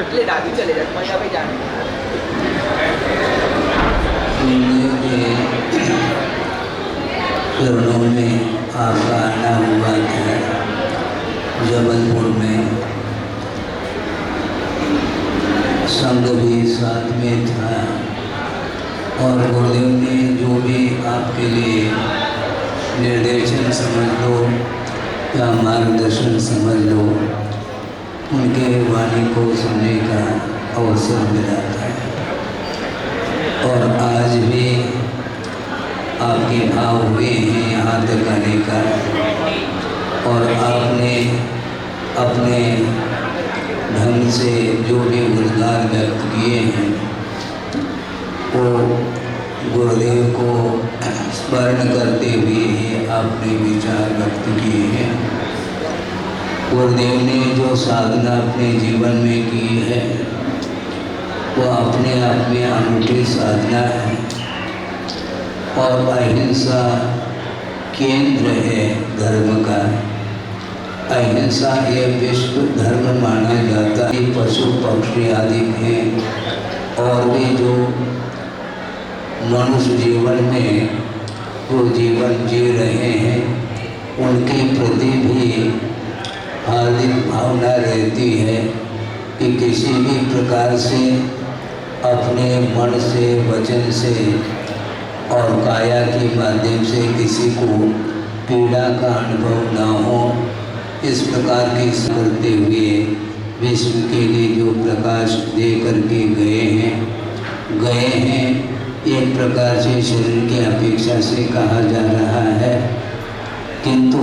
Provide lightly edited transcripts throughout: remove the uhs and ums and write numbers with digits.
એટલે ડાબી ચલે જાય પણ આપણે જાણે चरणों में आपका आना हुआ था जबलपुर में, संघ भी साथ में था और गुरुदेव ने जो भी आपके लिए निर्देशन समझ लो या मार्गदर्शन समझ लो, उनके वाणी को सुनने का अवसर मिला था। और आज भी आपके भाव हुए हैं यहाँ तक आने का, और आपने अपने ढंग से जो भी गुणगान व्यक्त किए हैं वो गुरुदेव को स्मरण करते हुए ही आपने विचार व्यक्त किए हैं। गुरुदेव ने जो साधना अपने जीवन में की है वो अपने आप में अनूठी साधना है और अहिंसा केंद्र है धर्म का। अहिंसा ये विश्व धर्म माना जाता है। पशु पक्षी आदि हैं और भी जो मनुष्य जीवन में वो जीवन जी रहे हैं, उनके प्रति भी हार्दिक भावना रहती है कि किसी भी प्रकार से अपने मन से, वचन से और काया के माध्यम से किसी को पीड़ा का अनुभव न हो, इस प्रकार की करते हुए विश्व के लिए जो प्रकाश दे करके गए हैं एक प्रकार से शरीर की अपेक्षा से कहा जा रहा है, किंतु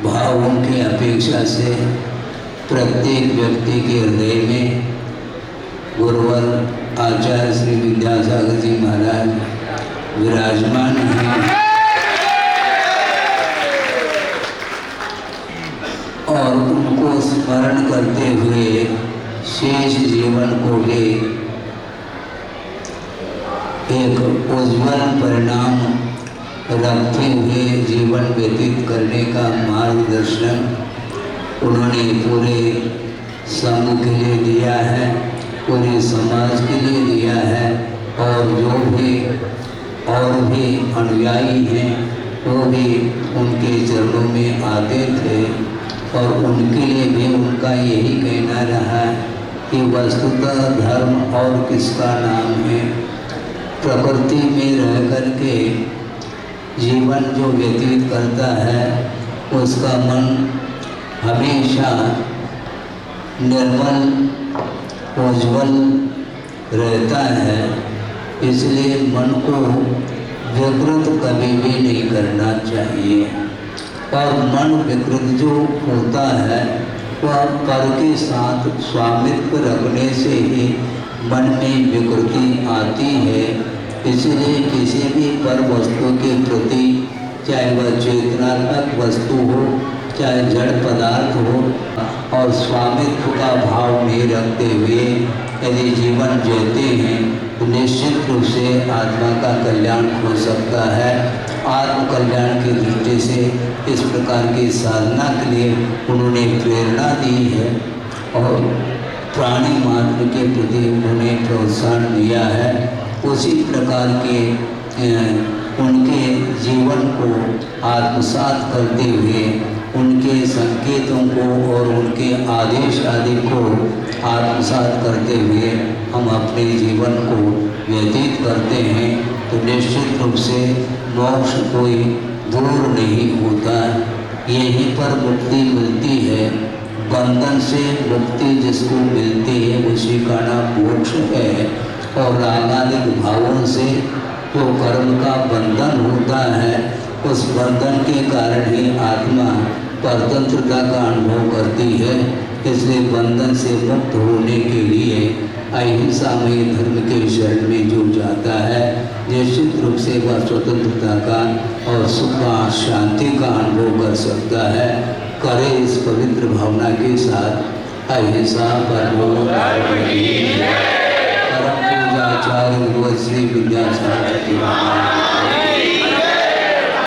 भावों की अपेक्षा से प्रत्येक व्यक्ति के हृदय में गुरुवर आचार्य श्री विद्यासागर जी महाराज विराजमान हैं और उनको स्मरण करते हुए शेष जीवन को ले एक उज्ज्वल परिणाम रखते हुए जीवन व्यतीत करने का मार्गदर्शन उन्होंने पूरे संघ के लिए दिया है, पूरे समाज के लिए दिया है। और जो भी और भी अनुयायी हैं वो भी उनके चरणों में आते थे और उनके लिए भी उनका यही कहना रहा कि वस्तुतः धर्म और किसका नाम है। प्रकृति में रह कर के जीवन जो व्यतीत करता है उसका मन हमेशा निर्मल उज्ज्वल रहता है, इसलिए मन को विकृत कभी भी नहीं करना चाहिए। और मन विकृत जो होता है वह पर के साथ स्वामित्व रखने से ही मन में विकृति आती है। इसलिए किसी भी पर वस्तु के प्रति, चाहे वह चेतनात्मक वस्तु हो चाहे जड़ पदार्थ हो, और स्वामित्व का भाव नहीं रखते हुए यदि जीवन जीते हैं तो निश्चित रूप से आत्मा का कल्याण हो सकता है। आत्म कल्याण की दृष्टि से इस प्रकार की साधना के लिए उन्होंने प्रेरणा दी है और प्राणी मात्र के प्रति उन्होंने प्रोत्साहन दिया है। उसी प्रकार के उनके जीवन को आत्मसात करते हुए उनके संकेतों को और उनके आदेश आदि को आत्मसात करते हुए हम अपने जीवन को व्यतीत करते हैं तो निश्चित रूप से मोक्ष कोई दूर नहीं होता। यहीं पर मुक्ति मिलती है। बंधन से मुक्ति जिसको मिलती है उसी का नाम मोक्ष है। और रागादिक भावों से जो कर्म का बंधन होता है उस बंधन के कारण ही आत्मा परतंत्रता का अनुभव करती है। इसलिए बंधन से मुक्त होने के लिए अहिंसामय धर्म के शरण में जो जाता है निश्चित रूप से वह स्वतंत्रता का और सुख का शांति का अनुभव कर सकता है। करे इस पवित्र भावना के साथ अहिंसा परमो परम पूजा आचार्य गुरु श्री विद्यासागर जी महाराज।